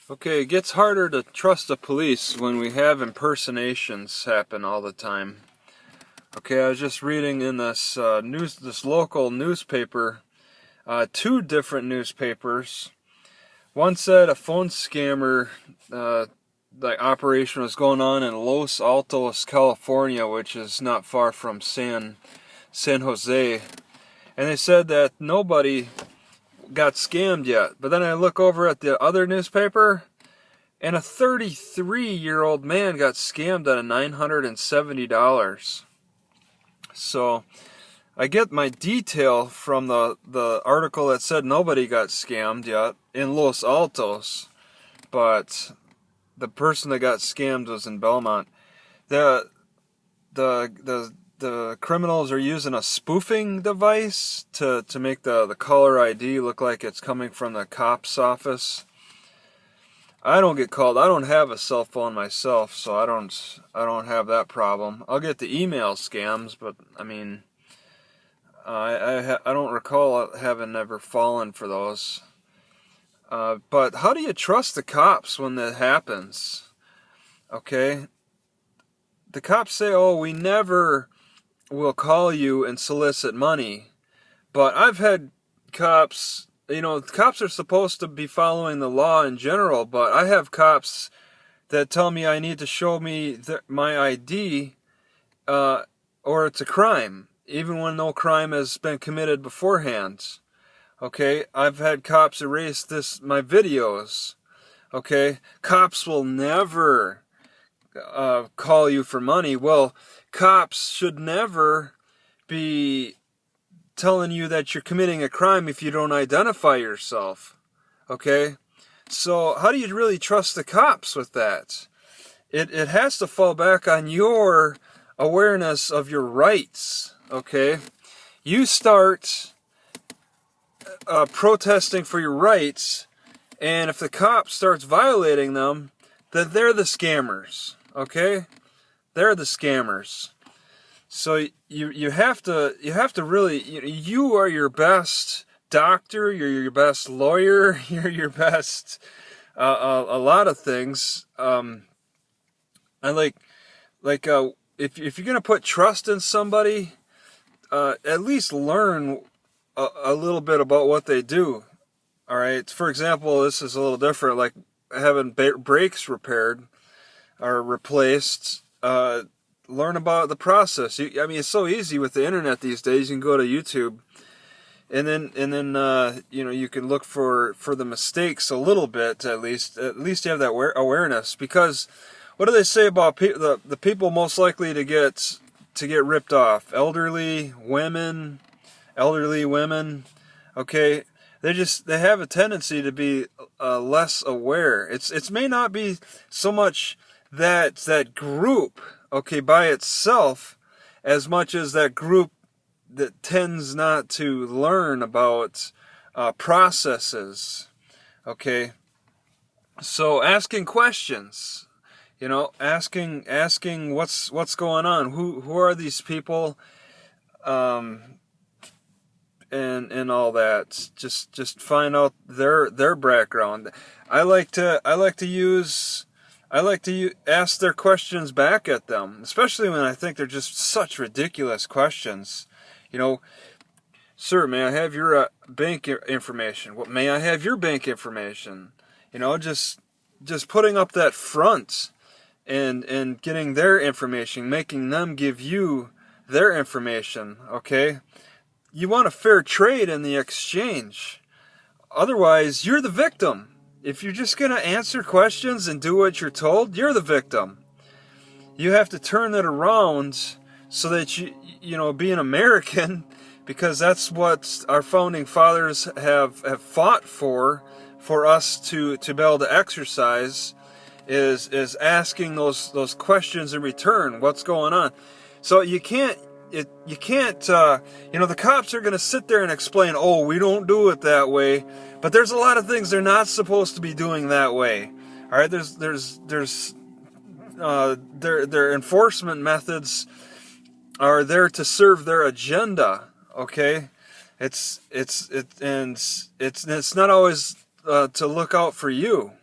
Okay, it gets harder to trust the police when we have impersonations happen all the time. Okay, I was just reading in this this local newspaper, two different newspapers. One said a phone scammer operation was going on in Los Altos, California, which is not far from San Jose, and they said that nobody got scammed yet. But then I look over at the other newspaper, and a 33-year-old man got scammed out of $970. So I get my detail from the article that said nobody got scammed yet in Los Altos, but the person that got scammed was in Belmont. The criminals are using a spoofing device to make the caller ID look like it's coming from the cop's office. I don't get called. I don't have a cell phone myself, so I don't have that problem. I'll get the email scams, but I mean, I don't recall having ever fallen for those. But how do you trust the cops when that happens? Okay, the cops say, "Oh, we never will call you and solicit money," but I've had cops. You know, cops are supposed to be following the law in general, but I have cops that tell me I need to show me my ID, or it's a crime, even when no crime has been committed beforehand. Okay, I've had cops erase my videos. Okay, cops will never call you for money. Well, cops should never be telling you that you're committing a crime if you don't identify yourself. Okay? So how do you really trust the cops with that? It has to fall back on your awareness of your rights. Okay? You start protesting for your rights, and if the cop starts violating them, then they're the scammers. Okay? They're the scammers. So you have to really, you are your best doctor, you're your best lawyer, you're your best a lot of things. I if you're gonna put trust in somebody, at least learn a little bit about what they do. All right. For example, this is a little different, like having brakes repaired or replaced. Learn about the process. I mean, it's so easy with the internet these days. You can go to YouTube, and then you can look for the mistakes a little bit. At least you have that awareness. Because what do they say about the people most likely to get ripped off? Elderly women. Okay, they have a tendency to be less aware. It may not be so much that group, okay, by itself, as much as that group that tends not to learn about processes. Okay, so asking questions, asking what's going on, who are these people, and all that. Just find out their background. I like to ask their questions back at them, especially when I think they're just such ridiculous questions. Sir, may I have your bank information? What, may I have your bank information? Just putting up that front and getting their information, making them give you their information, okay? You want a fair trade in the exchange. Otherwise, you're the victim. If you're just going to answer questions and do what you're told, you're the victim. You have to turn it around so that be an American, because that's what our founding fathers have fought for us to be able to exercise, is asking those questions in return. What's going on? So the cops are going to sit there and explain, "Oh, we don't do it that way," but there's a lot of things they're not supposed to be doing that way. All right, their enforcement methods are there to serve their agenda. Okay, it's not always to look out for you.